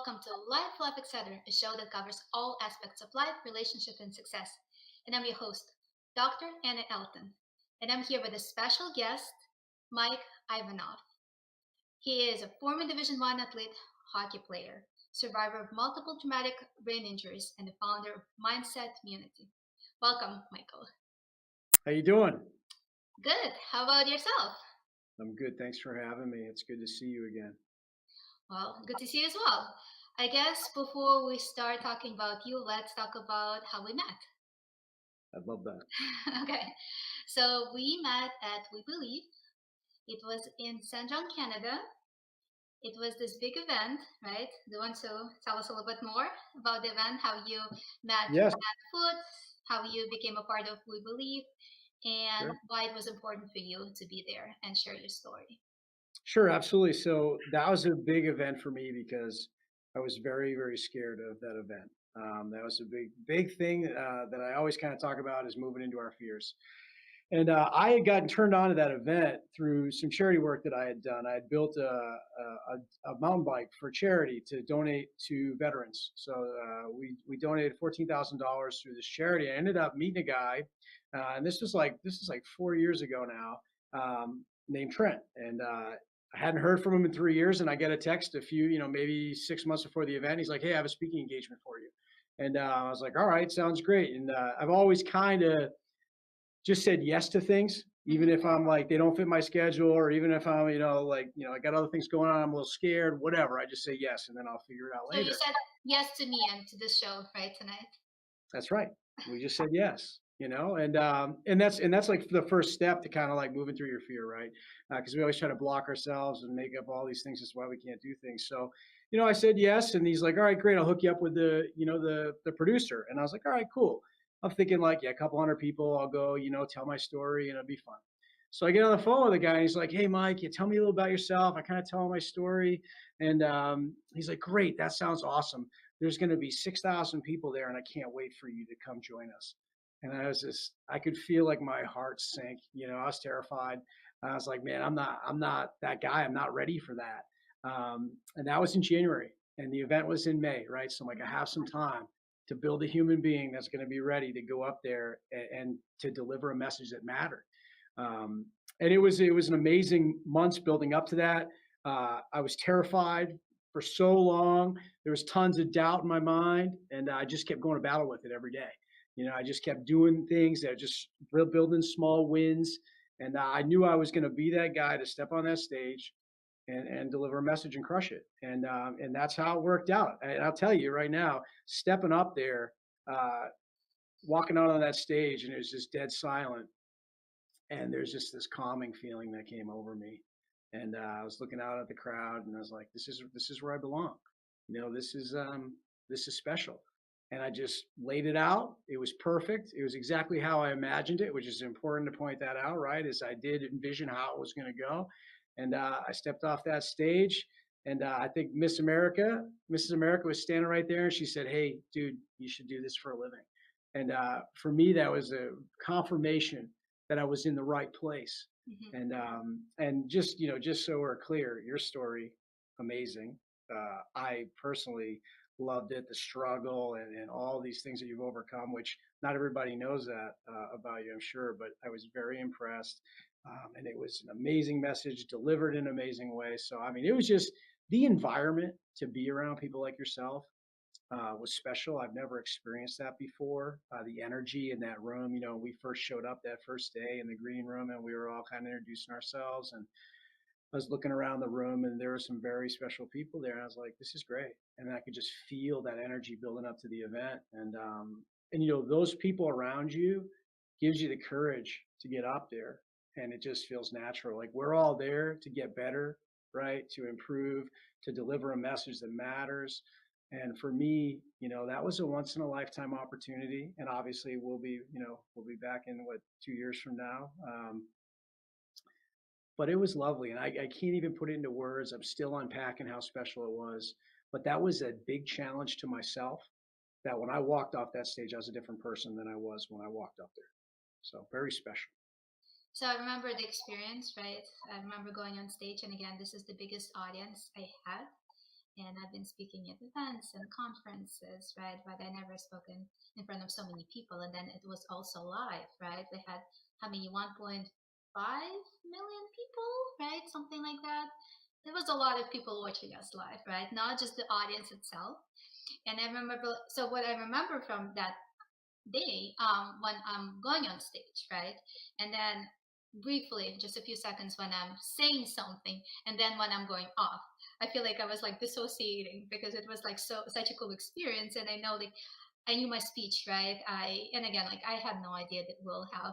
welcome to Life Etc., a show that covers all aspects of life, relationship, and success. And I'm your host, Dr. Anna Elton. And I'm here with a special guest, Mike Ivanov. He is a former Division One athlete, hockey player, survivor of multiple traumatic brain injuries, and the founder of Mindset Mutiny. Welcome, Michael. How you doing? Good. How about yourself? I'm good. Thanks for having me. It's good to see you again. Well, good to see you as well. I guess before we start talking about you, let's talk about how we met. I'd love that. Okay. So we met at We Believe. It was in St. John, Canada. It was this big event, right? Do you want to tell us a little bit more about the event, how you met Yes. at Foot, how you became a part of We Believe, and Sure. why it was important for you to be there and share your story? Sure, absolutely. So that was a big event for me because I was very, very scared of that event. That was a big thing that I always kind of talk about is moving into our fears. And I had gotten turned on to that event through some charity work that I had done. I had built a mountain bike for charity to donate to veterans. So we donated $14,000 through this charity. I ended up meeting a guy, and this is like 4 years ago now, named Trent. And I hadn't heard from him in 3 years, and I get a text a few, maybe 6 months before the event. He's like, "Hey, I have a speaking engagement for you." And I was like, "All right, sounds great." And I've always kind of just said yes to things, even if I'm like they don't fit my schedule, or even if I'm I got other things going on, I'm a little scared, whatever. I just say yes, and then I'll figure it out So you later. said yes to me and to the show, right, tonight? That's right. We just said yes, and that's like the first step to kind of like moving through your fear, right? Because we always try to block ourselves and make up all these things. That's why we can't do things. So, I said yes, and he's like, "All right, great. I'll hook you up with the producer." And I was like, "All right, cool." I'm thinking like, yeah, a couple hundred people. I'll go, tell my story, and it'll be fun. So I get on the phone with the guy, and he's like, "Hey, Mike, you tell me a little about yourself." I kind of tell him my story, and he's like, "Great, that sounds awesome. There's going to be 6,000 people there, and I can't wait for you to come join us." And I could feel like my heart sank. I was terrified. I was like, "Man, I'm not that guy. I'm not ready for that." And that was in January, and the event was in May, right? So I'm like, I have some time to build a human being that's going to be ready to go up there and to deliver a message that mattered. Um, and it was an amazing months building up to that. I was terrified for so long. There was tons of doubt in my mind, and I just kept going to battle with it every day. I just kept doing things that just building small wins, and I knew I was going to be that guy to step on that stage and deliver a message and crush it. And that's how it worked out. And I'll tell you right now, stepping up there, uh, walking out on that stage, and it was just dead silent, and there's just this calming feeling that came over me. And I was looking out at the crowd, and I was like, "This is where I belong. This is special." And I just laid it out. It was perfect. It was exactly how I imagined it, which is important to point that out, right? Is I did envision how it was going to go, and I stepped off that stage, and I think Mrs. America was standing right there, and she said, "Hey, dude, you should do this for a living." And for me, that was a confirmation that I was in the right place. Mm-hmm. And just so we're clear, your story, amazing. I personally loved it, the struggle and all these things that you've overcome, which not everybody knows that about you, I'm sure, but I was very impressed. And it was an amazing message delivered in an amazing way. So, I mean, it was just the environment to be around people like yourself was special. I've never experienced that before. The energy in that room, we first showed up that first day in the green room, and we were all kind of introducing ourselves. And I was looking around the room, and there were some very special people there. And I was like, "This is great," and I could just feel that energy building up to the event. And those people around you gives you the courage to get up there, and it just feels natural. Like we're all there to get better, right? To improve, to deliver a message that matters. And for me, that was a once in a lifetime opportunity. And obviously we'll be back in what 2 years from now. But it was lovely. And I can't even put it into words. I'm still unpacking how special it was. But that was a big challenge to myself that when I walked off that stage, I was a different person than I was when I walked up there. So very special. So I remember the experience, right? I remember going on stage, and again, this is the biggest audience I had. and I've been speaking at events and conferences, right? But I never spoken in front of so many people. And then it was also live, right? We had how many? 1.5 million people, right? Something like that. There was a lot of people watching us live, right? Not just the audience itself. And I remember, so what I remember from that day, when I'm going on stage, right? And then briefly, just a few seconds when I'm saying something, and then when I'm going off, I feel like I was like dissociating because it was like such a cool experience, and I know like I knew my speech, right? And again, like I had no idea that we'll have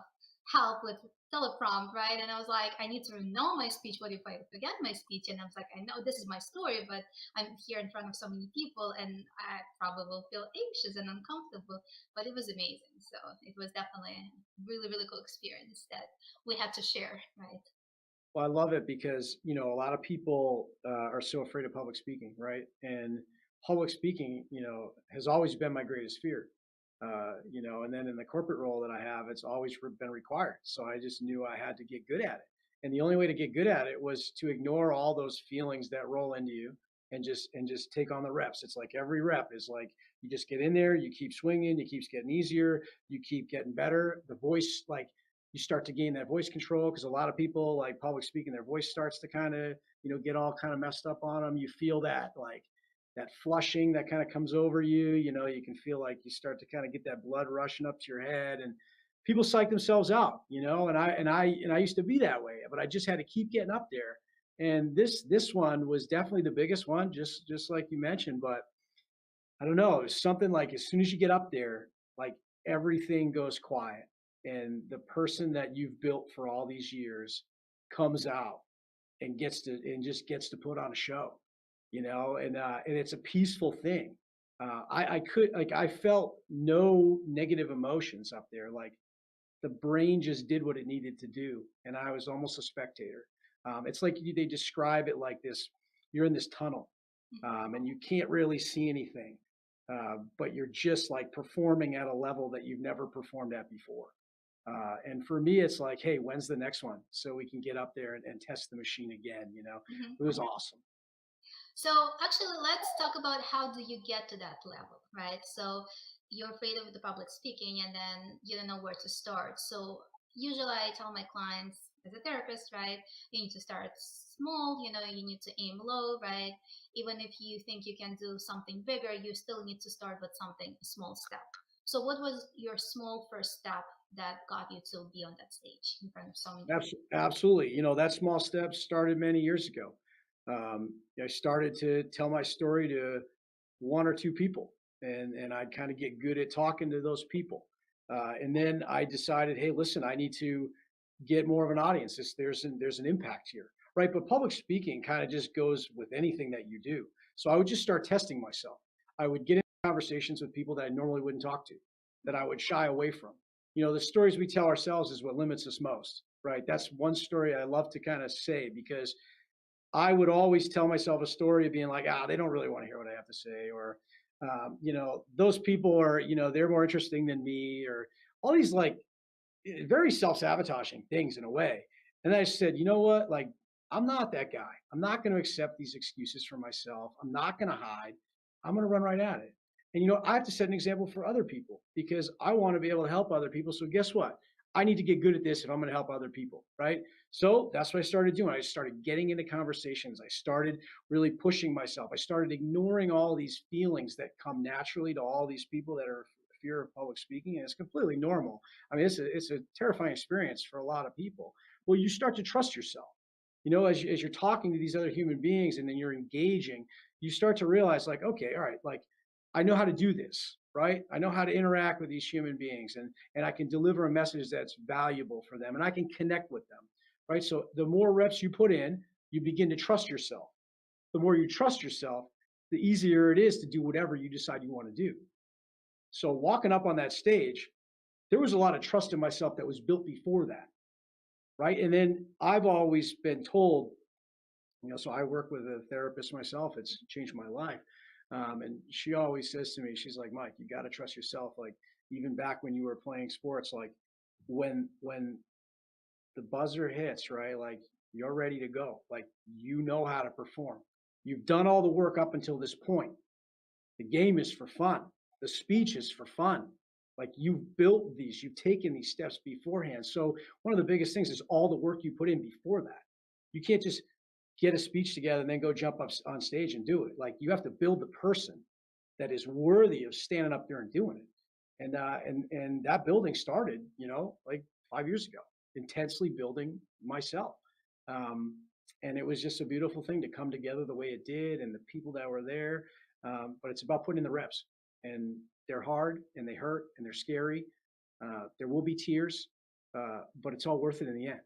help with teleprompt, right? And I was like, I need to know my speech. What if I forget my speech? And I was like, I know this is my story, but I'm here in front of so many people, and I probably will feel anxious and uncomfortable. But it was amazing. So it was definitely a really, really cool experience that we had to share, right? Well, I love it because, a lot of people are so afraid of public speaking, right? And public speaking, has always been my greatest fear. And then in the corporate role that I have, it's always been required. So I just knew I had to get good at it. And the only way to get good at it was to ignore all those feelings that roll into you and just take on the reps. It's like every rep is like you just get in there, you keep swinging, it keeps getting easier, you keep getting better. The voice, like you start to gain that voice control because a lot of people like public speaking, their voice starts to kind of, get all kind of messed up on them. You feel that like that flushing that kind of comes over you. You can feel like you start to kind of get that blood rushing up to your head, and people psych themselves out, and I used to be that way, but I just had to keep getting up there. And this one was definitely the biggest one, just like you mentioned. But I don't know, it's something like as soon as you get up there, like everything goes quiet and the person that you've built for all these years comes out and just gets to put on a show, and it's a peaceful thing. I felt no negative emotions up there. Like the brain just did what it needed to do, and I was almost a spectator. It's like they describe it like this: you're in this tunnel, and you can't really see anything, but you're just like performing at a level that you've never performed at before. And for me, it's like, hey, when's the next one? So we can get up there and test the machine again. Mm-hmm. It was awesome. So actually, let's talk about how do you get to that level, right? So you're afraid of the public speaking, and then you don't know where to start. So usually, I tell my clients as a therapist, right? You need to start small. You need to aim low, right? Even if you think you can do something bigger, you still need to start with something a small step. So what was your small first step that got you to be on that stage in front of so many people? Absolutely. That small step started many years ago. I started to tell my story to one or two people, and I'd kind of get good at talking to those people. And then I decided, hey, listen, I need to get more of an audience. There's an impact here, right? But public speaking kind of just goes with anything that you do. So I would just start testing myself. I would get in conversations with people that I normally wouldn't talk to, that I would shy away from. The stories we tell ourselves is what limits us most, right? That's one story I love to kind of say because I would always tell myself a story of being like, they don't really want to hear what I have to say, or, those people are, they're more interesting than me, or all these like very self-sabotaging things in a way. And I said, you know what? Like, I'm not that guy. I'm not going to accept these excuses for myself. I'm not going to hide. I'm going to run right at it. And I have to set an example for other people because I want to be able to help other people. So guess what? I need to get good at this if I'm going to help other people, right? So that's what I started doing. I started getting into conversations. I started really pushing myself. I started ignoring all these feelings that come naturally to all these people that are fear of public speaking, and it's completely normal. I mean, it's a terrifying experience for a lot of people. Well, you start to trust yourself. As you're talking to these other human beings and then you're engaging, you start to realize, like, okay, all right, like I know how to do this, right? I know how to interact with these human beings, and I can deliver a message that's valuable for them, and I can connect with them, right? So the more reps you put in, you begin to trust yourself. The more you trust yourself, the easier it is to do whatever you decide you want to do. So walking up on that stage, there was a lot of trust in myself that was built before that, right? And then I've always been told, so I work with a therapist myself. It's changed my life. And she always says to me, she's like, Mike, you got to trust yourself. Like even back when you were playing sports, like when the buzzer hits, right? Like you're ready to go. Like you know how to perform. You've done all the work up until this point. The game is for fun. The speech is for fun. Like you've built these, you've taken these steps beforehand. So one of the biggest things is all the work you put in before that. You can't just get a speech together and then go jump up on stage and do it. Like you have to build the person that is worthy of standing up there and doing it. And that building started, like 5 years ago, intensely building myself. Um, and it was just a beautiful thing to come together the way it did, and the people that were there. But it's about putting in the reps, and they're hard, and they hurt, and they're scary. There will be tears, but it's all worth it in the end.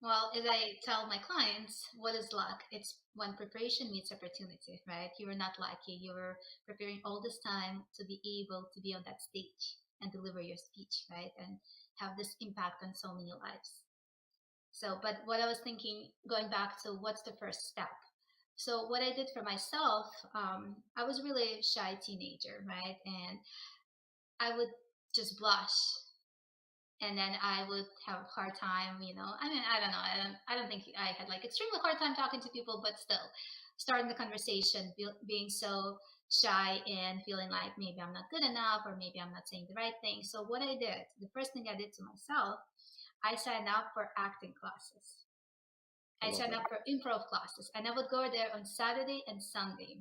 Well, as I tell my clients, what is luck? It's when preparation meets opportunity, right? You were not lucky. You were preparing all this time to be able to be on that stage and deliver your speech, right? And have this impact on so many lives. So, but what I was thinking, going back to what's the first step? So, what I did for myself, I was really a shy teenager, right? And I would just blush, and then I would have a hard time, I mean, I don't know. I don't think I had like extremely hard time talking to people, but still starting the conversation, being so shy and feeling like maybe I'm not good enough or maybe I'm not saying the right thing. So what I did, the first thing I did to myself, I signed up for acting classes. I I love signed that. up for improv classes, and I would go there on Saturday and Sunday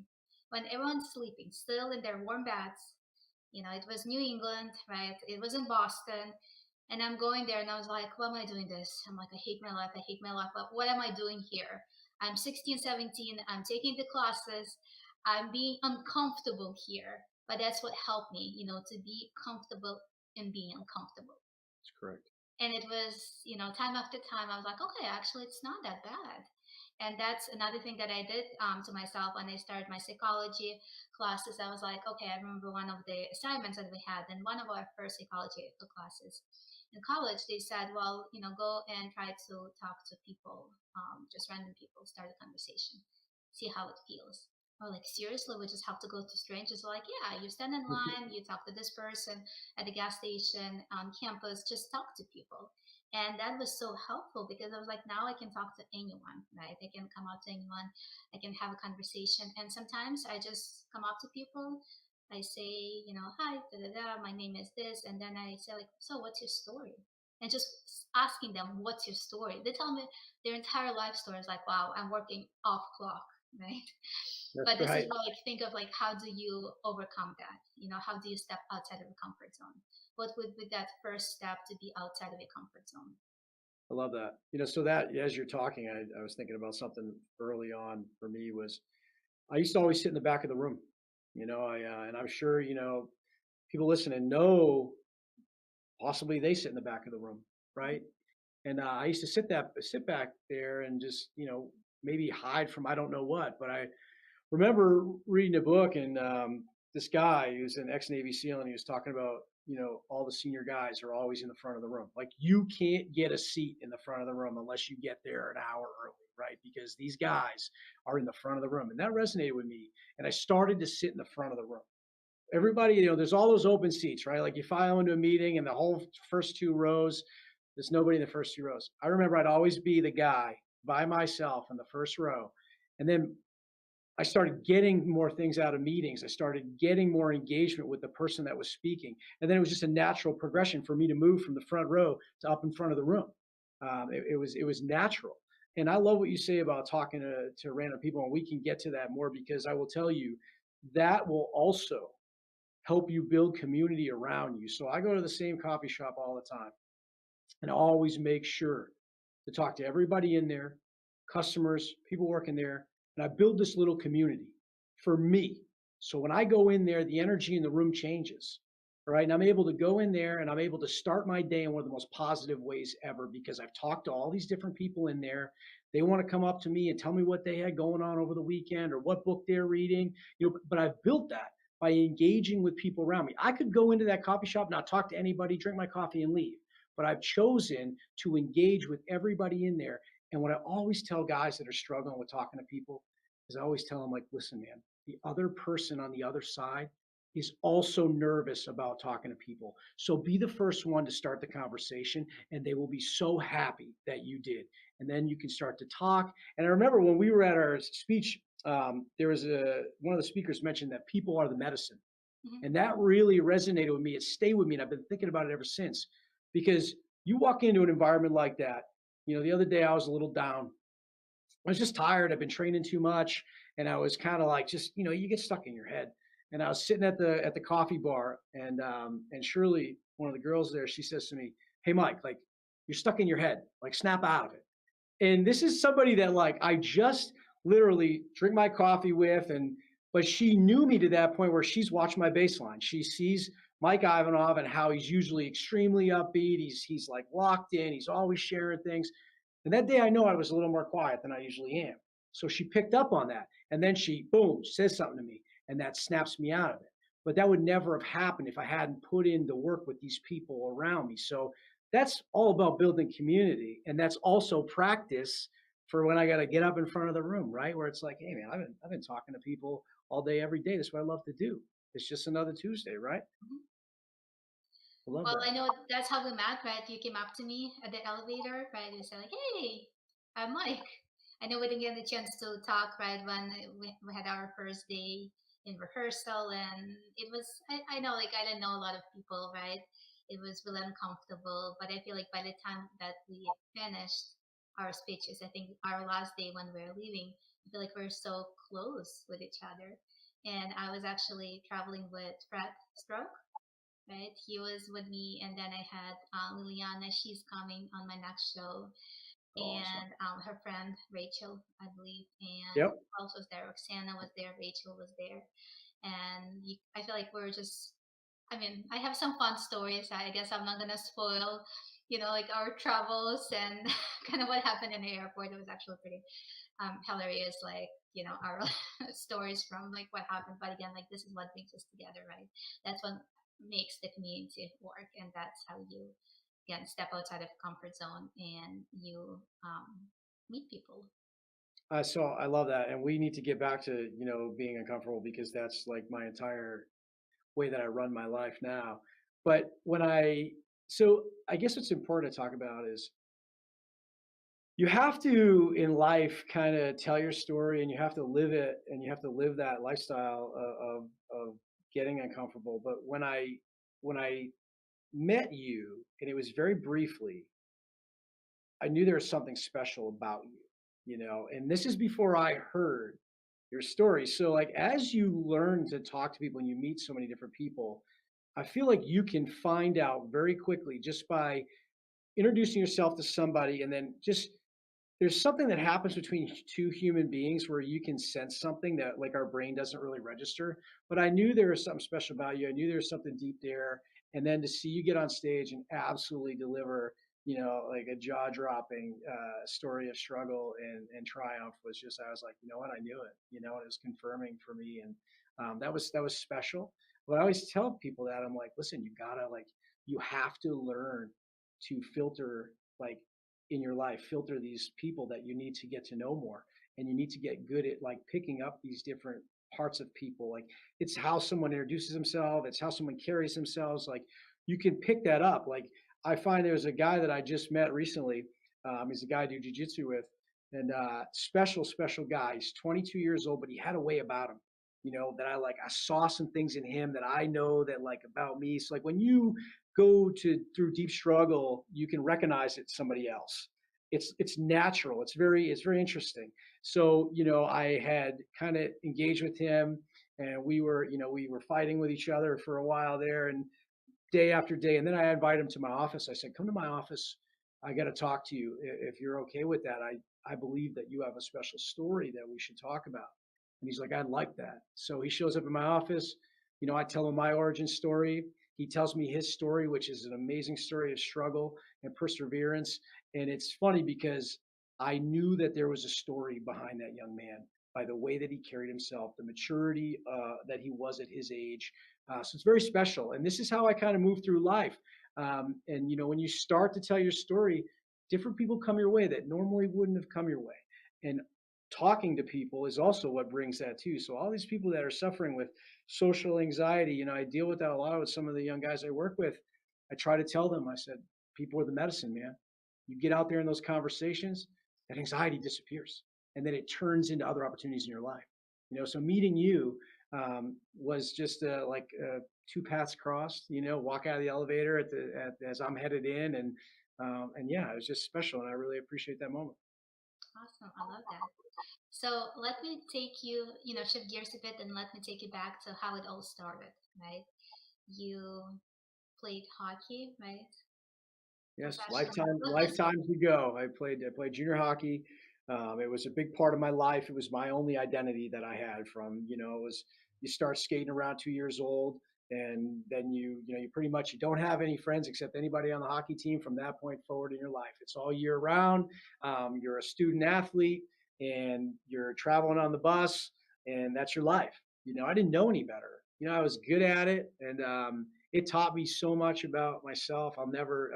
when everyone's sleeping, still in their warm baths. It was New England, right? It was in Boston. And I'm going there and I was like, why am I doing this? I'm like, I hate my life. I hate my life. But what am I doing here? I'm 16, 17. I'm taking the classes. I'm being uncomfortable here. But that's what helped me, to be comfortable in being uncomfortable. That's correct. And it was, time after time, I was like, okay, actually, it's not that bad. And that's another thing that I did to myself when I started my psychology classes. I was like, okay, I remember one of the assignments that we had in one of our first psychology classes in college. They said, well, go and try to talk to people, just random people, start a conversation, see how it feels. Or like, seriously, we just have to go to strangers? Like, yeah, you stand in line, you talk to this person at the gas station on campus, just talk to people. And that was so helpful because I was like, now I can talk to anyone, right? I can come out to anyone, I can have a conversation. And sometimes I just come up to people, I say, hi, da da da, my name is this. And then I say, like, so what's your story? And just asking them, what's your story? They tell me their entire life story is like, wow, I'm working off clock, right? That's But this is right. where, like, think of like, how do you overcome that? How do you step outside of the comfort zone? What would be that first step to be outside of your comfort zone? I love that. So that as you're talking, I was thinking about something early on for me was I used to always sit in the back of the room. And I'm sure people listening know possibly they sit in the back of the room, right? And I used to sit back there and just maybe hide from I don't know what. But I remember reading a book, and this guy who's an ex Navy SEAL, and he was talking about all the senior guys are always in the front of the room. Like you can't get a seat in the front of the room unless you get there an hour early, right? Because these guys are in the front of the room, and that resonated with me. And I started to sit in the front of the room. Everybody, there's all those open seats, right? Like you file into a meeting, and the whole first two rows, there's nobody in the first two rows. I remember I'd always be the guy by myself in the first row, and then I started getting more things out of meetings. I started getting more engagement with the person that was speaking. And then it was just a natural progression for me to move from the front row to up in front of the room. It was natural. And I love what you say about talking to random people. And we can get to that more because I will tell you that will also help you build community around you. So I go to the same coffee shop all the time and always make sure to talk to everybody in there, customers, people working there, and I build this little community for me. So when I go in there, the energy in the room changes. All right. And I'm able to go in there and I'm able to start my day in one of the most positive ways ever because I've talked to all these different people in there. They want to come up to me and tell me what they had going on over the weekend or what book they're reading. But I've built that by engaging with people around me. I could go into that coffee shop, not talk to anybody, drink my coffee and leave. But I've chosen to engage with everybody in there. And what I always tell guys that are struggling with talking to people is I always tell them, like, listen, man, the other person on the other side is also nervous about talking to people. So be the first one to start the conversation, and they will be so happy that you did. and then you can start to talk. And I remember when we were at our speech, there was one of the speakers mentioned that people are the medicine. Mhm. And that really resonated with me. It stayed with me, and I've been thinking about it ever since. Because you walk into an environment like that, the other day I was a little down. I was just tired. I've been training too much, and I was kind of like, just you get stuck in your head. And I was sitting at the coffee bar, and Shirley, one of the girls there, she says to me, "Hey, Mike, like you're stuck in your head. Like snap out of it." And this is somebody that like I just literally drink my coffee with, and but she knew me to that point where she's watched my baseline. She sees Mike Ivanov and how he's usually extremely upbeat. He's like locked in. He's always sharing things. And that day I know I was a little more quiet than I usually am. So she picked up on that. And then she, boom, says something to me. And that snaps me out of it. But that would never have happened if I hadn't put in the work with these people around me. So that's all about building community. And that's also practice for when I got to get up in front of the room, right? Where it's like, hey, man, I've been talking to people all day, every day. That's what I love to do. It's just another Tuesday, right? Mhm. I love Well, that. I know that's how we met, right? You came up to me at the elevator, right? You said like, "Hey, I'm Mike." I know we didn't get the chance to talk, right, when we had our first day in rehearsal, and it was I know like I didn't know a lot of people, right? It was really uncomfortable, but I feel like by the time that we finished our speeches, I think our last day when we were leaving, I feel like we are so close with each other. And I was actually traveling with Fred Stroke, right? He was with me, and then I had Liliana. She's coming on my next show, Awesome. and her friend Rachel, I believe, and Yep. who else was there? Roxana was there. Rachel was there, and I feel like we're just. I mean, I have some fun stories. I guess I'm not gonna spoil, like our travels and kind of what happened in the airport. It was actually pretty hilarious, like our stories from like what happened. But again, like this is what brings us together, right? That's what makes the community work, and that's how you again step outside of comfort zone and you meet people. So I love that, and we need to get back to being uncomfortable because that's like my entire way that I run my life now. But so I guess what's important to talk about is you have to in life kind of tell your story, and you have to live it, and you have to live that lifestyle of getting uncomfortable. But when I met you, and it was very briefly, I knew there was something special about you, and this is before I heard your story. So, like, as you learn to talk to people and you meet so many different people, I feel like you can find out very quickly just by introducing yourself to somebody, and then just there's something that happens between two human beings where you can sense something that like our brain doesn't really register. But I knew there was something special about you. I knew there was something deep there. And then to see you get on stage and absolutely deliver, like a jaw dropping story of struggle and triumph was just, I was like, you know what, I knew it, and it was confirming for me. And that was special. But I always tell people that I'm like, listen, you have to learn to filter, like, in your life, filter these people that you need to get to know more, and you need to get good at like picking up these different parts of people. Like, it's how someone introduces himself, it's how someone carries themselves. Like, you can pick that up. Like, I find there's a guy that I just met recently. He's a guy I do jiu-jitsu with, and special guy. He's 22 years old, but he had a way about him, that I saw some things in him that I know that like about me. So like when you go to through deep struggle, you can recognize it's somebody else. It's natural. It's very interesting. So I had kind of engaged with him, and we were fighting with each other for a while there, and day after day. And then I invited him to my office. I said, "Come to my office. I got to talk to you. If you're okay with that, I believe that you have a special story that we should talk about." And he's like, "I'd like that." So he shows up in my office. I tell him my origin story. He tells me his story, which is an amazing story of struggle and perseverance. And it's funny because I knew that there was a story behind that young man by the way that he carried himself, the maturity that he was at his age. So it's very special. And this is how I kind of move through life. And when you start to tell your story, different people come your way that normally wouldn't have come your way. And talking to people is also what brings that too. So all these people that are suffering with social anxiety, I deal with that a lot with some of the young guys I work with. I try to tell them, I said, people are the medicine, man. You get out there in those conversations, that anxiety disappears, and then it turns into other opportunities in your life. So meeting you was just like two paths crossed. Walk out of the elevator as I'm headed in, and yeah, it was just special, and I really appreciate that moment. Awesome. I love that. So let me take you, shift gears a bit and let me take you back to how it all started, right? You played hockey, right? Yes, Professionally. What was lifetimes ago, I played junior hockey. It was a big part of my life. It was my only identity that I had from, it was you start skating around 2 years old, and then you pretty much you don't have any friends except anybody on the hockey team from that point forward in your life. It's all year round. You're a student athlete, and you're traveling on the bus, and that's your life. I didn't know any better. I was good at it, and it taught me so much about myself. I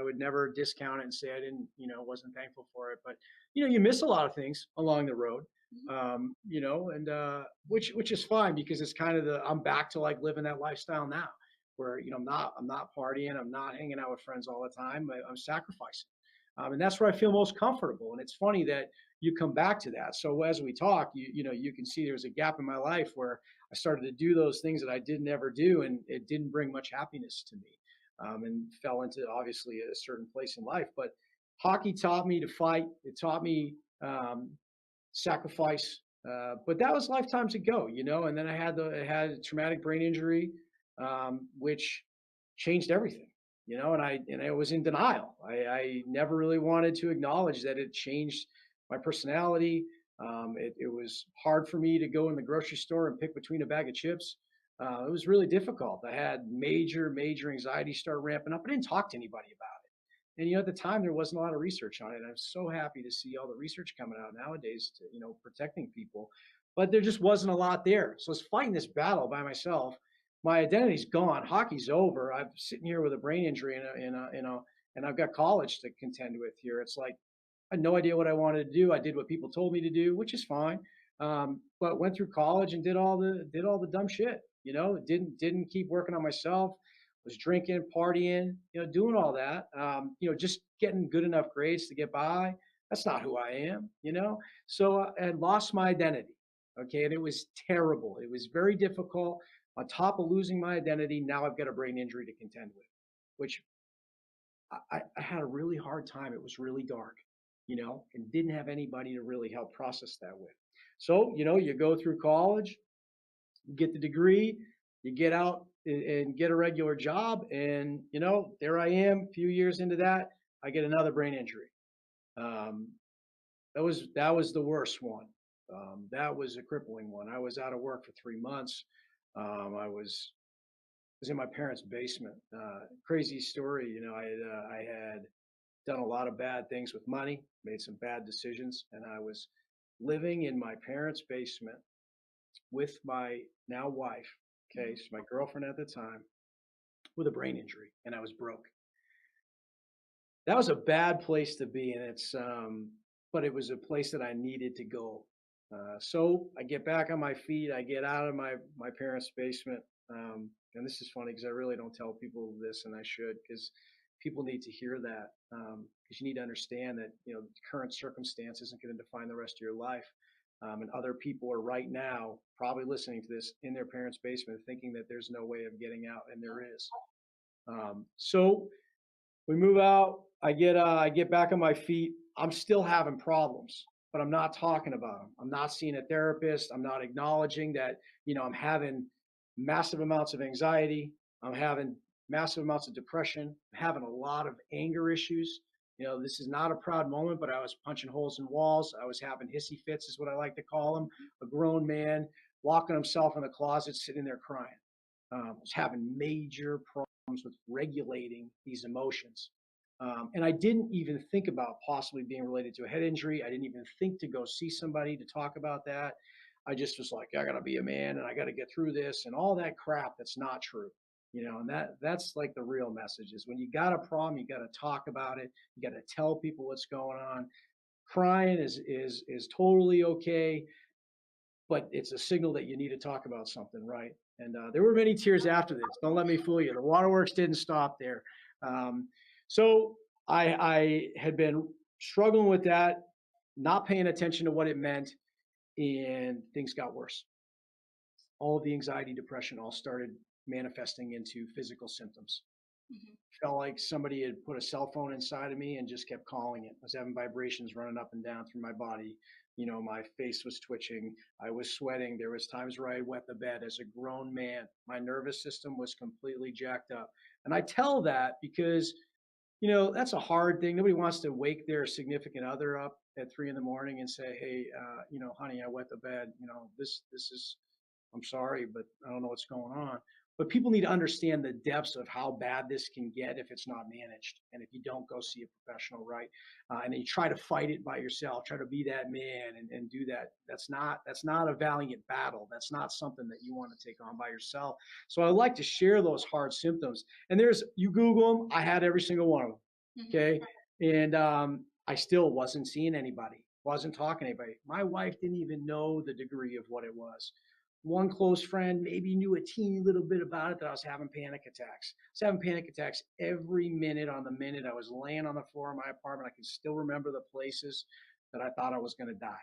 would never discount it and say I didn't, wasn't thankful for it. But you miss a lot of things along the road, mhm, and which is fine because it's kind of I'm back to like living that lifestyle now, where I'm not partying, I'm not hanging out with friends all the time. I'm sacrificing, and that's where I feel most comfortable. And it's funny that you come back to that. So as we talk, you can see there's a gap in my life where I started to do those things that I didn't ever do, and it didn't bring much happiness to me, and fell into obviously a certain place in life. But hockey taught me to fight. It taught me sacrifice. But that was lifetimes ago. And then I had a traumatic brain injury, which changed everything. And I was in denial. I never really wanted to acknowledge that it changed my personality. It was hard for me to go in the grocery store and pick between a bag of chips. It was really difficult. I had major anxiety start ramping up. I didn't talk to anybody about it. And at the time there wasn't a lot of research on it. I'm so happy to see all the research coming out nowadays to protecting people, but there just wasn't a lot there. So I was fighting this battle by myself. My identity's gone. Hockey's over. I'm sitting here with a brain injury and I've got college to contend with here. It's like I had no idea what I wanted to do. I did what people told me to do, which is fine. But went through college and did all the dumb shit. Didn't keep working on myself. Was drinking, partying, doing all that. Just getting good enough grades to get by. That's not who I am. So I had lost my identity. Okay, and it was terrible. It was very difficult. On top of losing my identity, now I've got a brain injury to contend with, which I had a really hard time. It was really dark, and didn't have anybody to really help process that with. So, you go through college, you get the degree, you get out and get a regular job, and there I am. A few years into that, I get another brain injury. Um, that was the worst one. That was a crippling one. I was out of work for 3 months. I was in my parents' basement. Crazy story. I had done a lot of bad things with money, made some bad decisions, and I was living in my parents' basement with my now wife, okay, mhm. she's my girlfriend at the time, with a brain injury, and I was broke. That was a bad place to be, and but it was a place that I needed to go. So I get back on my feet. I get out of my parents' basement, and this is funny because I really don't tell people this, and I should because people need to hear that because you need to understand that the current circumstance isn't going to define the rest of your life. And other people are right now probably listening to this in their parents' basement, thinking that there's no way of getting out, and there is. So we move out. I get back on my feet. I'm still having problems, but I'm not talking about them. I'm not seeing a therapist. I'm not acknowledging that I'm having massive amounts of anxiety. I'm having massive amounts of depression. I'm having a lot of anger issues. This is not a proud moment, but I was punching holes in walls. I was having hissy fits, is what I like to call them. A grown man locking himself in the closet, sitting there crying. I was having major problems with regulating these emotions. And I didn't even think about possibly being related to a head injury. I didn't even think to go see somebody to talk about that. I just was like, I got to be a man and I got to get through this and all that crap that's not true. And that's like the real message is when you got a problem, you got to talk about it. You got to tell people what's going on. Crying is totally okay, but it's a signal that you need to talk about something, right? And there were many tears after this. Don't let me fool you. The waterworks didn't stop there. So I had been struggling with that not paying attention to what it meant, and things got worse. All of the anxiety, depression all started manifesting into physical symptoms. Hmm. Felt like somebody had put a cell phone inside of me and just kept calling it. I was having vibrations running up and down through my body. My face was twitching. I was sweating. There was times where I wet the bed as a grown man. My nervous system was completely jacked up. And I tell that because, that's a hard thing. Nobody wants to wake their significant other up at 3 in the morning and say, "Hey, honey, I wet the bed. This is I'm sorry, but I don't know what's going on." But people need to understand the depths of how bad this can get if it's not managed, and if you don't go see a professional, right? And then you try to fight it by yourself, try to be that man and do that. That's not a valiant battle. That's not something that you want to take on by yourself. So I like to share those hard symptoms. And you Google them. I had every single one of them. Hmm. Okay, and I still wasn't seeing anybody, wasn't talking to anybody. My wife didn't even know the degree of what it was. One close friend maybe knew a teeny little bit about it, that I was having panic attacks. I was having panic attacks every minute on the minute. I was laying on the floor of my apartment. I can still remember the places that I thought I was going to die.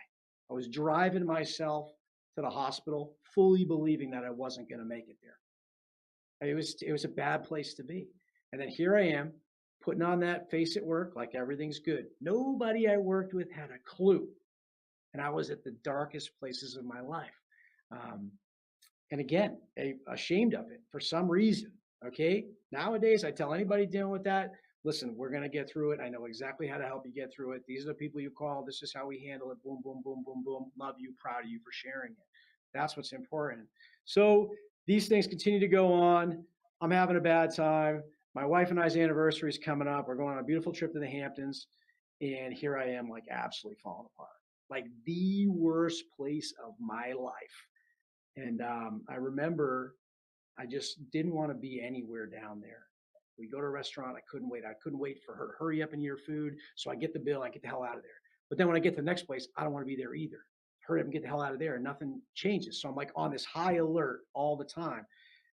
I was driving myself to the hospital, fully believing that I wasn't going to make it there. It was a bad place to be. And then here I am, putting on that face at work like everything's good. Nobody I worked with had a clue, and I was at the darkest places of my life. Um, and again, ashamed of it for some reason. Okay. Nowadays, I tell anybody dealing with that, listen, we're going to get through it. I know exactly how to help you get through it. These are the people you call. This is how we handle it. Boom, boom, boom, boom, boom. Love you, proud of you for sharing it. That's what's important. So these things continue to go on. I'm having a bad time. My wife and I's anniversary is coming up. We're going on a beautiful trip to the Hamptons. And here I am, like absolutely falling apart, like the worst place of my life. And I remember I just didn't want to be anywhere down there. We go to a restaurant. I couldn't wait. I couldn't wait for her to hurry up and eat her food. So I get the bill. I get the hell out of there. But then when I get to the next place, I don't want to be there either. Hurry up and get the hell out of there. And nothing changes. So I'm like on this high alert all the time.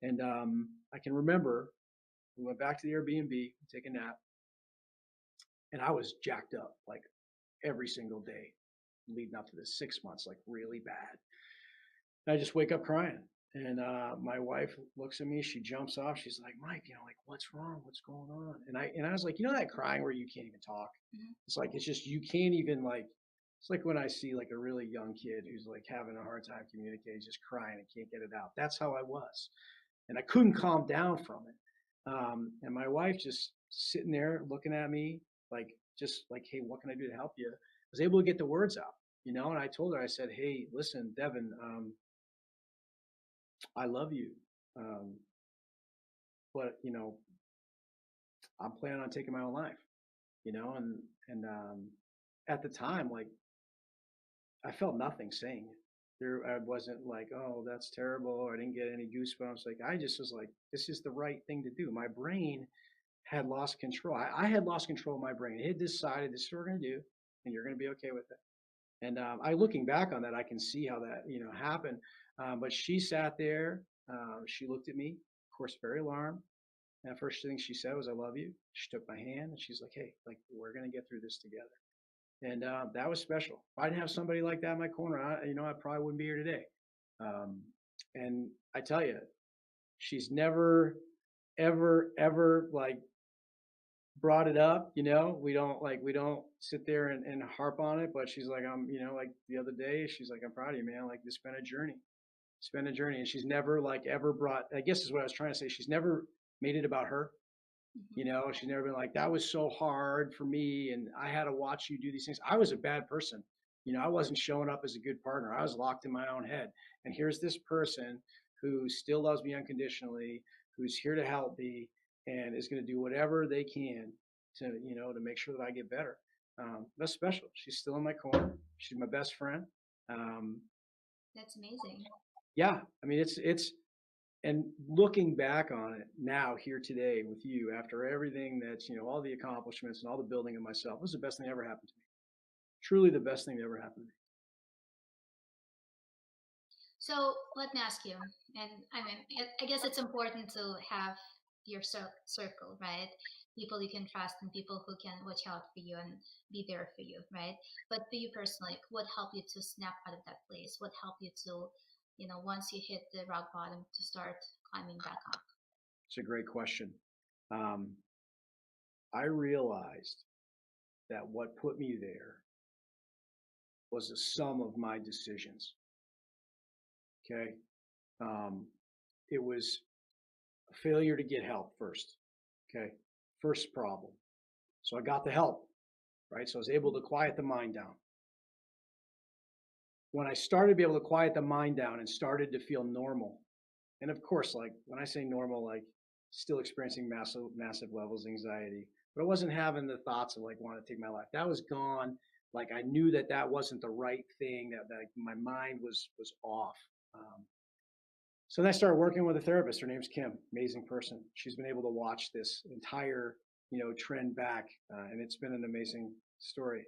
And I can remember we went back to the Airbnb, take a nap, and I was jacked up like every single day leading up to this 6 months, like really bad. And I just wake up crying. And my wife looks at me. She jumps off. She's like, "Mike, like what's wrong? What's going on?" And I was like, that crying where you can't even talk. Hmm. It's like it's just you can't even like. It's like when I see like a really young kid who's like having a hard time communicating, just crying and can't get it out. That's how I was, and I couldn't calm down from it. And my wife just sitting there looking at me like just like, "Hey, what can I do to help you?" I was able to get the words out, and I told her, I said, "Hey, listen, Devin, I love you. Um, but I'm planning on taking my own life, and at the time, like I felt nothing saying it. I wasn't like, "Oh, that's terrible," or I didn't get any goosebumps. Like I just was like, this is the right thing to do. My brain had lost control. I had lost control of my brain. It had decided this is what we're going to do, and you're going to be okay with it. And I, looking back on that, I can see how that happened. But she sat there. She looked at me, of course, very alarmed. And the first thing she said was, "I love you." She took my hand and she's like, "Hey, like we're gonna get through this together." And that was special. If I didn't have somebody like that in my corner, I probably wouldn't be here today. Um, and I tell you, she's never, ever, ever like brought it up. We don't sit there and harp on it. But she's like, like the other day, she's like, "I'm proud of you, man. Like it's been a journey. It's been a journey." And she's never like ever brought. I guess is what I was trying to say. She's never made it about her. Hmm. She's never been like, "That was so hard for me and I had to watch you do these things." I was a bad person. I wasn't showing up as a good partner. I was locked in my own head. And here's this person who still loves me unconditionally, who's here to help me and is going to do whatever they can to make sure that I get better. That's special. She's still in my corner. She's my best friend. Um, That's amazing. yeah, I mean, it's and looking back on it now here today with you after everything that's all the accomplishments and all the building of myself, was the best thing that ever happened to me. Truly the best thing that ever happened to me. So let me ask you, and I mean, I guess it's important to have, your circle, right? People you can trust and people who can watch out for you and be there for you, right? But for you personally, like, what helped you to snap out of that place? What helped you to, once you hit the rock bottom, to start climbing back up? It's a great question. Um, I realized that what put me there was the sum of my decisions. Okay. Um, it was a failure to get help first. Okay. First problem. So I got the help, right? So I was able to quiet the mind down. When I started to be able to quiet the mind down and started to feel normal, and of course, like when I say normal, like still experiencing massive levels of anxiety, but I wasn't having the thoughts of like wanting to take my life. That was gone. Like I knew that that wasn't the right thing. That my mind was off. Um, so then I started working with a therapist. Her name's Kim, amazing person. She's been able to watch this entire trend back, and it's been an amazing story.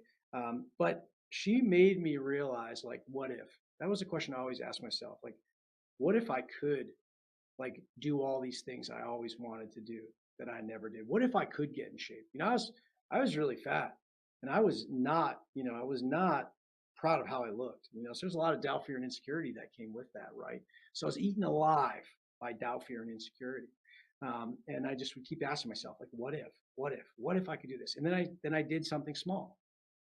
But she made me realize like, what if? That was a question I always asked myself. Like, what if I could like do all these things I always wanted to do that I never did? What if I could get in shape? I was really fat, and I was not proud of how I looked. So there's a lot of doubt, fear, and insecurity that came with that, right? So I was eaten alive by doubt, fear, and insecurity. And I just would keep asking myself, like, what if I could do this? And then I did something small.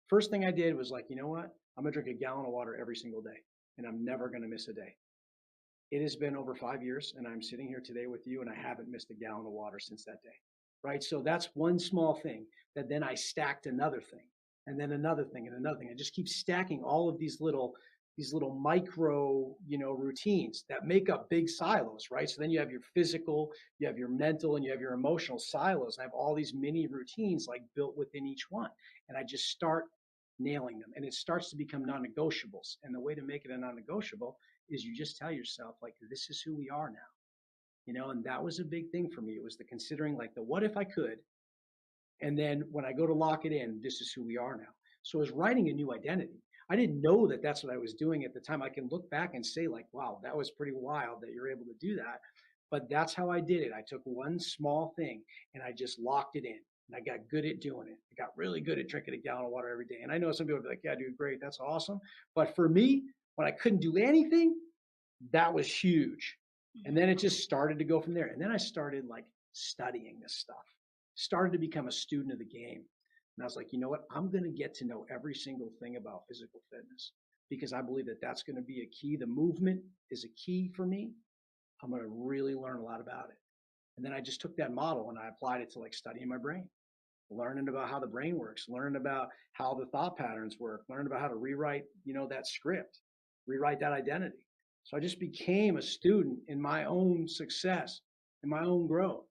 First thing I did was like, you know what? I'm gonna drink a gallon of water every single day, and I'm never gonna miss a day. It has been over 5 years, and I'm sitting here today with you, and I haven't missed a gallon of water since that day. Right. So that's one small thing that then I stacked another thing, and then another thing, and another thing. I just keep stacking all of these little micro, routines that make up big silos, right? So then you have your physical, you have your mental, and you have your emotional silos. I have all these mini routines like built within each one, and I just start nailing them, and it starts to become non-negotiables. And the way to make it a non-negotiable is you just tell yourself like, this is who we are now. And that was a big thing for me. It was the considering like the what if I could, and then when I go to lock it in, this is who we are now. So I was writing a new identity. I didn't know that that's what I was doing at the time. I can look back and say like, wow, that was pretty wild that you're able to do that. But that's how I did it. I took one small thing and I just locked it in. And I got good at doing it. I got really good at drinking a gallon of water every day. And I know some people will be like, yeah, dude, great. That's awesome. But for me, when I couldn't do anything, that was huge. And then it just started to go from there. And then I started like studying this stuff, started to become a student of the game. And I was like, you know what? I'm going to get to know every single thing about physical fitness because I believe that that's going to be a key. The movement is a key for me. I'm going to really learn a lot about it. And then I just took that model and I applied it to like studying my brain, learning about how the brain works, learning about how the thought patterns work, learning about how to rewrite, that script, rewrite that identity. So I just became a student in my own success, in my own growth.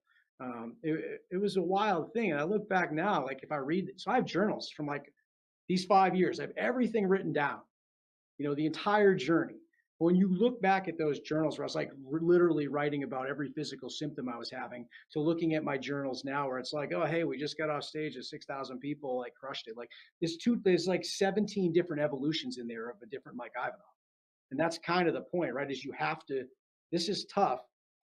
It was a wild thing. And I look back now, like if I read, so I have journals from like these 5 years. I have everything written down, the entire journey. When you look back at those journals where I was like literally writing about every physical symptom I was having to looking at my journals now where it's like, oh, hey, we just got off stage at 6,000 people, like crushed it. Like there's like 17 different evolutions in there of a different Mike Ivanov. And that's kind of the point, right? Is you have to, this is tough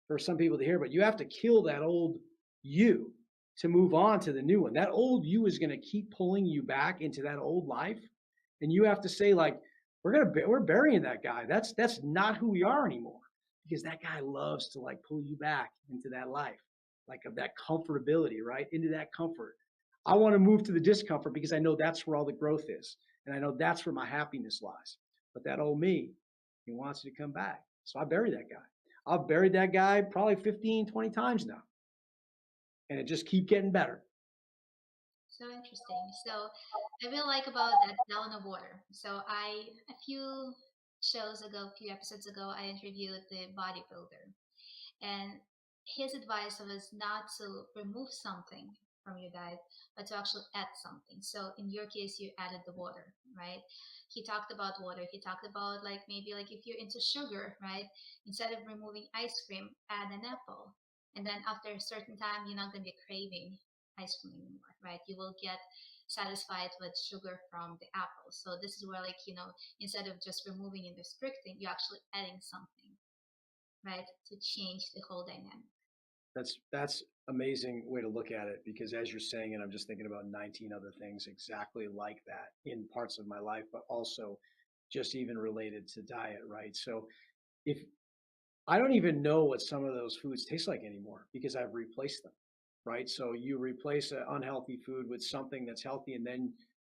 for some people to hear, but you have to kill that old you to move on to the new one. That old you is going to keep pulling you back into that old life. And you have to say like, we're burying that guy. That's not who we are anymore because that guy loves to like pull you back into that life, like of that comfortability, right? Into that comfort. I want to move to the discomfort because I know that's where all the growth is. And I know that's where my happiness lies. But that old me, he wants you to come back. So I bury that guy. I've buried that guy probably 15, 20 times now. And it just keep getting better. So interesting. So I really like about that gallon of water. So a few shows ago, a few episodes ago, I interviewed the bodybuilder, and his advice was not to remove something from your diet, but to actually add something. So in your case, you added the water, right? He talked about water. He talked about like maybe like if you're into sugar, right? Instead of removing ice cream, add an apple. And then after a certain time, you're not going to be craving ice cream anymore, right? You will get satisfied with sugar from the apple. So this is where like, instead of just removing and restricting, you're actually adding something, right, to change the whole dynamic. That's amazing way to look at it because as you're saying it, I'm just thinking about 19 other things exactly like that in parts of my life, but also just even related to diet, right? So if I don't even know what some of those foods taste like anymore because I've replaced them, right? So you replace an unhealthy food with something that's healthy, and then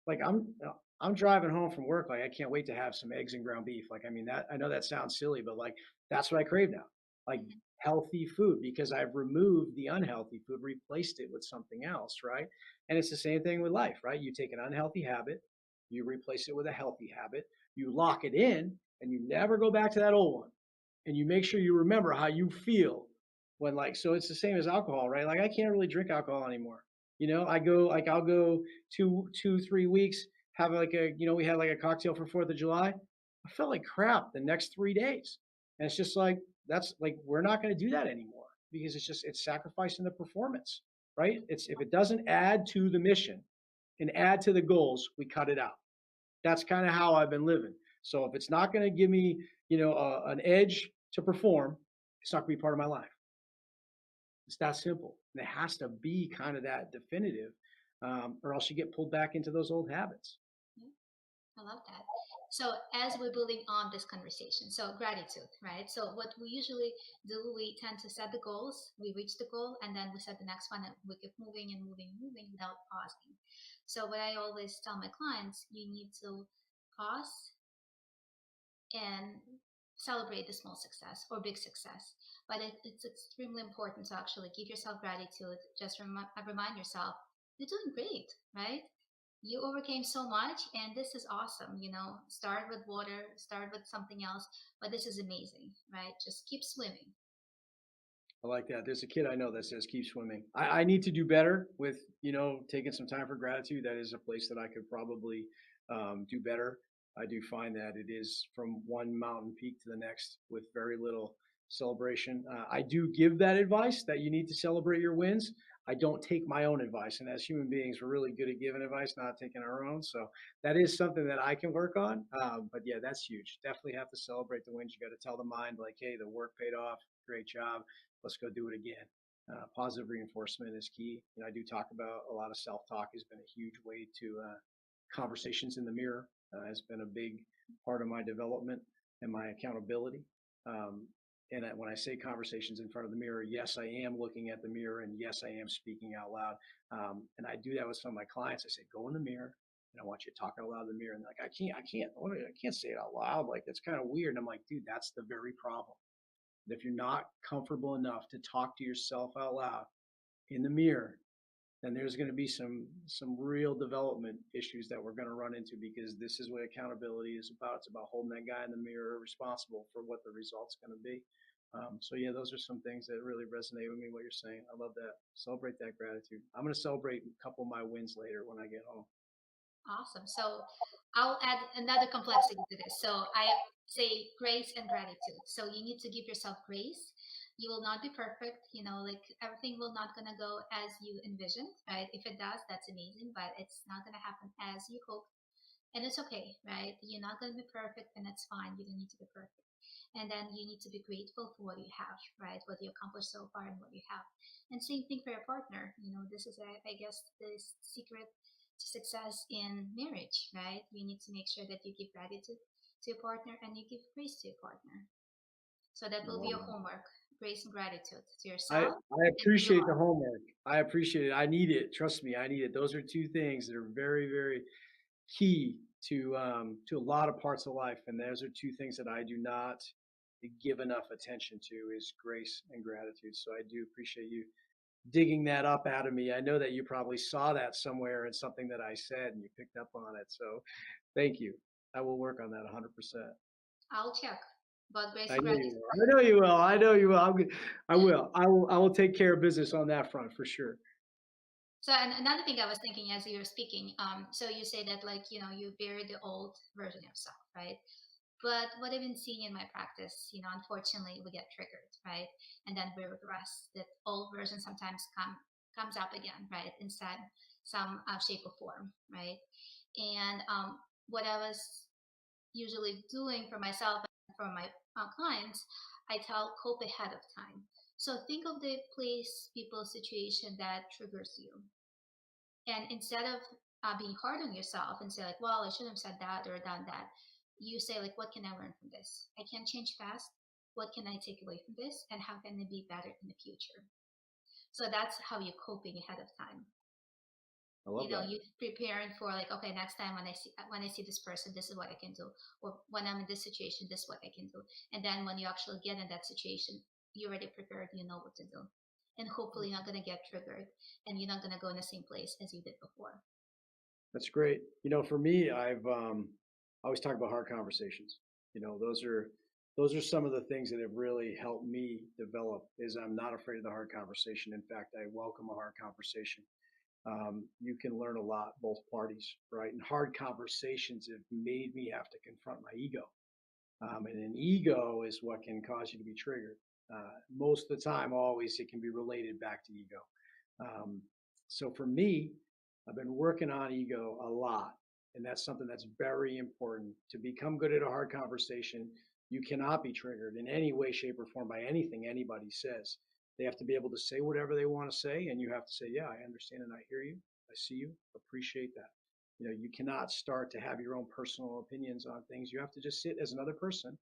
like I'm driving home from work, like I can't wait to have some eggs and ground beef. Like I mean that I know that sounds silly, but like that's what I crave now. Like Mhm. healthy food because I've removed the unhealthy food, replaced it with something else, right? And it's the same thing with life, right? You take an unhealthy habit, you replace it with a healthy habit, you lock it in, and you never go back to that old one and you make sure you remember how you feel when like so it's the same as alcohol, right? Like I can't really drink alcohol anymore. I go like I'll go 3 weeks, have like we had like a cocktail for 4th of July. I felt like crap the next 3 days. And it's just like that's like we're not gonna do that anymore because it's sacrificing the performance, right? It's if it doesn't add to the mission and add to the goals, we cut it out. That's kind of how I've been living. So if it's not going to give me, an edge to perform, it's not going to be part of my life. It's that simple. And it has to be kind of that definitive, or else you get pulled back into those old habits. Yeah, I love that. So as we're building on this conversation, so gratitude, right? So what we usually do, we tend to set the goals, we reach the goal, and then we set the next one, and we keep moving and moving and moving without pausing. So what I always tell my clients, you need to pause and celebrate the small success or big success. But it's extremely important to actually give yourself gratitude. Just remind yourself, you're doing great, right? You overcame so much, and this is awesome. Start with water, start with something else, but this is amazing, right? Just keep swimming. I like that. There's a kid I know that says keep swimming. I need to do better with, taking some time for gratitude. That is a place that I could probably do better. I do find that it is from one mountain peak to the next with very little celebration. I do give that advice that you need to celebrate your wins. I don't take my own advice. And as human beings, we're really good at giving advice, not taking our own. So that is something that I can work on. But yeah, that's huge. Definitely have to celebrate the wins. You got to tell the mind, like, hey, the work paid off. Great job, let's go do it again. Positive reinforcement is key. I do talk about a lot of self-talk has been a huge way to conversations in the mirror has been a big part of my development and my accountability. And when I say conversations in front of the mirror, yes, I am looking at the mirror, and yes, I am speaking out loud. And I do that with some of my clients. I say, go in the mirror, and I want you to talk out loud in the mirror. And they're like, I can't say it out loud. Like that's kind of weird. And I'm like, dude, that's the very problem. If you're not comfortable enough to talk to yourself out loud in the mirror, then there's going to be some real development issues that we're going to run into because this is what accountability is about. It's about holding that guy in the mirror responsible for what the result's going to be. So yeah, those are some things that really resonate with me. What you're saying, I love that. Celebrate that gratitude. I'm going to celebrate a couple of my wins later when I get home. Awesome. So I'll add another complexity to this. So I say grace and gratitude. So you need to give yourself grace. You will not be perfect, like everything will not gonna go as you envisioned, right? If it does, that's amazing, but it's not gonna happen as you hope. And it's okay, right? You're not gonna be perfect and that's fine. You don't need to be perfect. And then you need to be grateful for what you have, right? What you accomplished so far and what you have. And same thing for your partner. This is, I guess, the secret to success in marriage, right? You need to make sure that you give gratitude to your partner and you give grace to your partner. So that will be your homework, grace and gratitude to yourself I and to your appreciate the partner. homework. I appreciate it. I need it. Trust me, I need it. Those are two things that are very, very key to a lot of parts of life, and those are two things that I do not give enough attention to is grace and gratitude. So I do appreciate you digging that up out of me. I know that you probably saw that somewhere in something that I said and you picked up on it. So thank you. I will work on that 100%. I'll check about grace I and know you gratitude. will. I know you will. I know you will. I will. I will. I will take care of business on that front for sure. So and another thing I was thinking as you were speaking, so you say that like you bury the old version of yourself, right? But what I've been seeing in my practice, unfortunately, we get triggered, right? And then we regress. That old version sometimes comes up again, right? Inside some shape or form, right? And what I was usually doing for myself and for my clients, I tell cope ahead of time. So think of the place, people, situation that triggers you. And instead of being hard on yourself and say like, well, I should have said that or done that, you say like, what can I learn from this? I can't change past. What can I take away from this? And how can I be better in the future? So that's how you're coping ahead of time. I love that. You preparing for like, okay, next time when I see this person, this is what I can do, or when I'm in this situation, this is what I can do. And then when you actually get in that situation, you're already prepared, you know what to do, and hopefully you're not going to get triggered, and you're not going to go in the same place as you did before. That's great. For me, I always talk about hard conversations. Those are some of the things that have really helped me develop. Is I'm not afraid of the hard conversation. In fact, I welcome a hard conversation. You can learn a lot, both parties, right? And hard conversations have made me have to confront my ego. And an ego is what can cause you to be triggered. Most of the time, always, it can be related back to ego. Um, so for me, I've been working on ego a lot. And that's something that's very important to become good at a hard conversation. You cannot be triggered in any way, shape, or form by anything anybody says. They have to be able to say whatever they want to say, and you have to say, yeah, I understand and I hear you. I see you. Appreciate that. You cannot start to have your own personal opinions on things. You have to just sit as another person,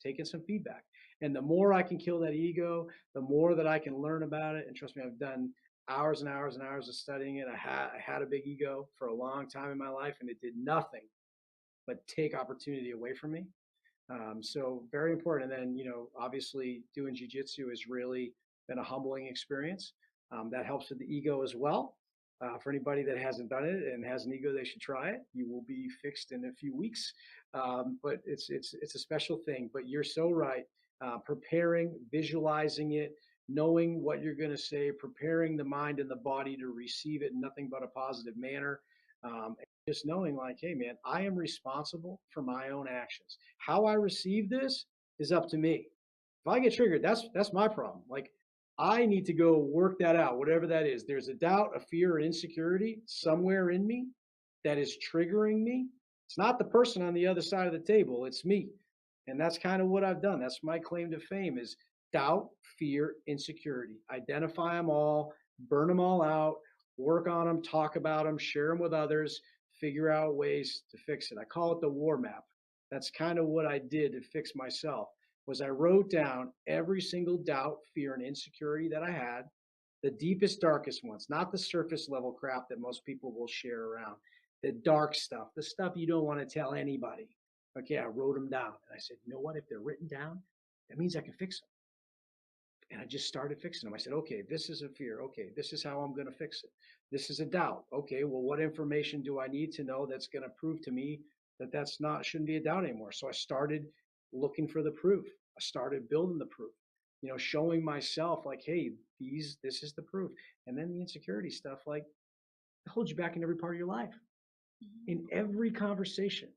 taking some feedback. And the more I can kill that ego, the more that I can learn about it. And trust me, I've done hours and hours and hours of studying it. I had a big ego for a long time in my life, and it did nothing but take opportunity away from me. So very important. And then, obviously doing jujitsu has really been a humbling experience. That helps with the ego as well. For anybody that hasn't done it and has an ego, they should try it. You will be fixed in a few weeks. But it's a special thing. But you're so right. Preparing, visualizing it, knowing what you're going to say, preparing the mind and the body to receive it in nothing but a positive manner. Just knowing like, hey man, I am responsible for my own actions. How I receive this is up to me. If I get triggered, that's my problem. Like I need to go work that out, whatever that is. There's a doubt, a fear, an insecurity somewhere in me that is triggering me. It's not the person on the other side of the table, it's me. And that's kind of what I've done. That's my claim to fame is doubt, fear, insecurity. Identify them all, burn them all out, work on them, talk about them, share them with others, figure out ways to fix it. I call it the war map. That's kind of what I did to fix myself was I wrote down every single doubt, fear, and insecurity that I had, the deepest, darkest ones, not the surface level crap that most people will share around, the dark stuff, the stuff you don't want to tell anybody. Okay, I wrote them down. And I said, you know what? If they're written down, that means I can fix them. And I just started fixing them. I said, okay, this is a fear. Okay, this is how I'm going to fix it. This is a doubt. Okay, well, what information do I need to know that's going to prove to me that shouldn't be a doubt anymore? So I started looking for the proof. I started building the proof, showing myself like, hey, this is the proof. And then the insecurity stuff, like, it holds you back in every part of your life, in every conversation.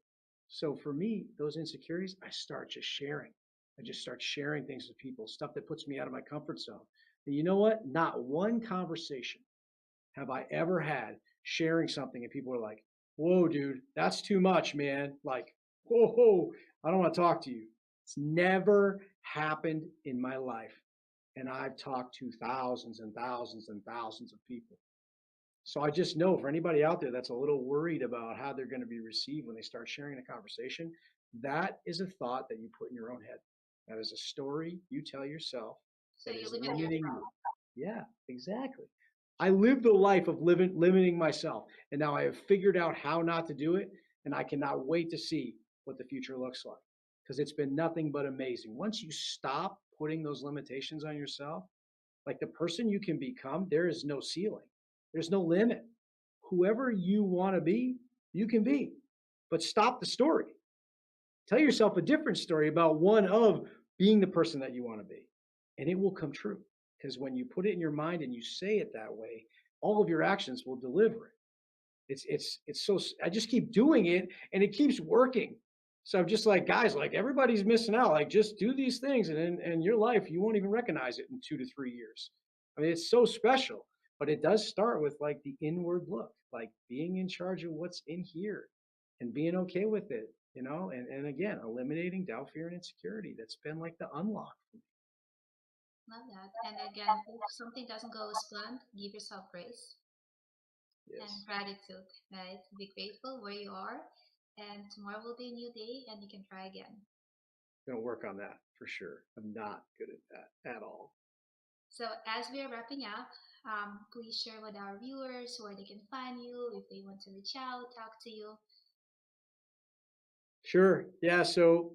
So for me, those insecurities, I start just sharing. I just start sharing things with people, stuff that puts me out of my comfort zone. And you know what? Not one conversation have I ever had sharing something and people are like, whoa, dude, that's too much, man. Like, whoa, I don't want to talk to you. It's never happened in my life. And I've talked to thousands and thousands and thousands of people. So I just know for anybody out there that's a little worried about how they're going to be received when they start sharing a conversation, that is a thought that you put in your own head. That is a story you tell yourself So that you is limit limiting yourself. you. Yeah, exactly. I lived the life of limiting myself, and now I have figured out how not to do it, and I cannot wait to see what the future looks like because it's been nothing but amazing. Once you stop putting those limitations on yourself, like the person you can become, there is no ceiling. There's no limit. Whoever you want to be, you can be. But stop the story. Tell yourself a different story about one of being the person that you want to be. And it will come true. Because when you put it in your mind and you say it that way, all of your actions will deliver it. It's so I just keep doing it and it keeps working. So I'm just like, guys, like everybody's missing out. Like just do these things and in your life, you won't even recognize it in 2 to 3 years. I mean, it's so special, but it does start with like the inward look, like being in charge of what's in here and being okay with it, and again, eliminating doubt, fear, and insecurity. That's been like the unlock for me. Love that. And again, if something doesn't go as planned, give yourself grace and Yes. gratitude, right? Be grateful where you are, and tomorrow will be a new day, and you can try again. Gonna work on that for sure. I'm not good at that at all. So, as we are wrapping up, please share with our viewers where they can find you, if they want to reach out, talk to you. Sure. Yeah. So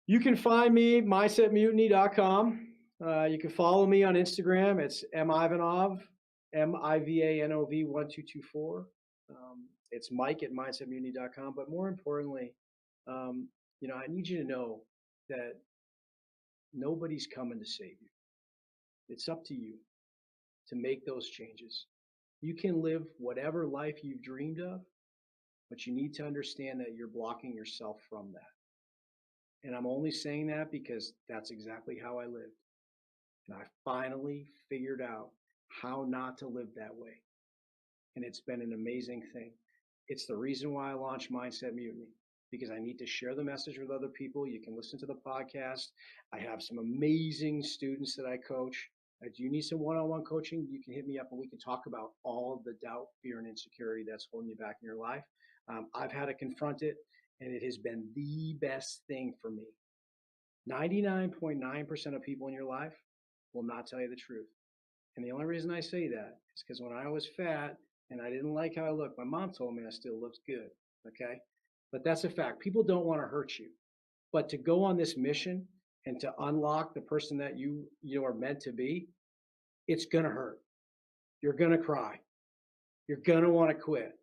you can find me mindsetmutiny.com. You can follow me on Instagram. It's mivanov, Mivanov 1224. It's Mike at mindsetmutiny.com. But more importantly, I need you to know that nobody's coming to save you. It's up to you to make those changes. You can live whatever life you've dreamed of, but you need to understand that you're blocking yourself from that. And I'm only saying that because that's exactly how I lived. And I finally figured out how not to live that way. And it's been an amazing thing. It's the reason why I launched Mindset Mutiny, because I need to share the message with other people. You can listen to the podcast. I have some amazing students that I coach. Do you need some one-on-one coaching? You can hit me up and we can talk about all of the doubt, fear, and insecurity that's holding you back in your life. I've had to confront it, and it has been the best thing for me. 99.9% of people in your life will not tell you the truth. And the only reason I say that is because when I was fat and I didn't like how I looked, my mom told me I still looked good. Okay. But that's a fact. People don't want to hurt you. But to go on this mission and to unlock the person that you are meant to be, it's gonna hurt. You're gonna cry. You're gonna want to quit.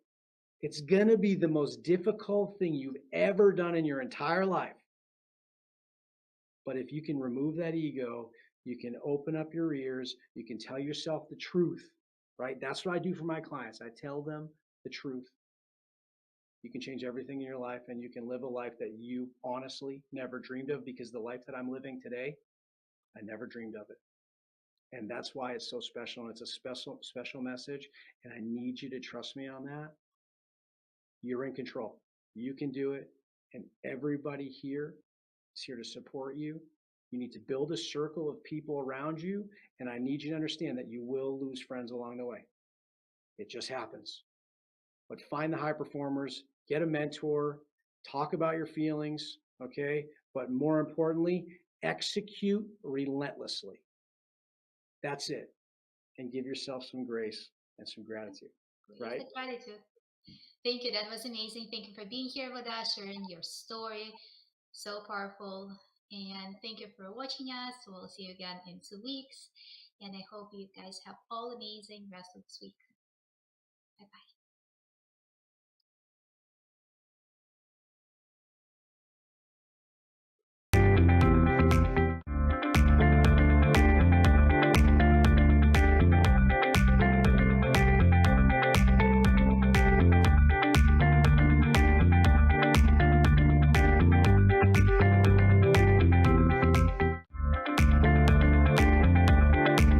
It's gonna be the most difficult thing you've ever done in your entire life. But if you can remove that ego, you can open up your ears, you can tell yourself the truth, right? That's what I do for my clients. I tell them the truth. You can change everything in your life and you can live a life that you honestly never dreamed of, because the life that I'm living today, I never dreamed of it. And that's why it's so special. And it's a special message. And I need you to trust me on that. You're in control. You can do it. And everybody here is here to support you. You need to build a circle of people around you. And I need you to understand that you will lose friends along the way. It just happens. But find the high performers, get a mentor, talk about your feelings, okay? But more importantly, execute relentlessly. That's it. And give yourself some grace and some gratitude, Grace right? and gratitude. Thank you. That was amazing. Thank you for being here with us, sharing your story. So powerful. And thank you for watching us. We'll see you again in 2 weeks. And I hope you guys have all amazing rest of this week.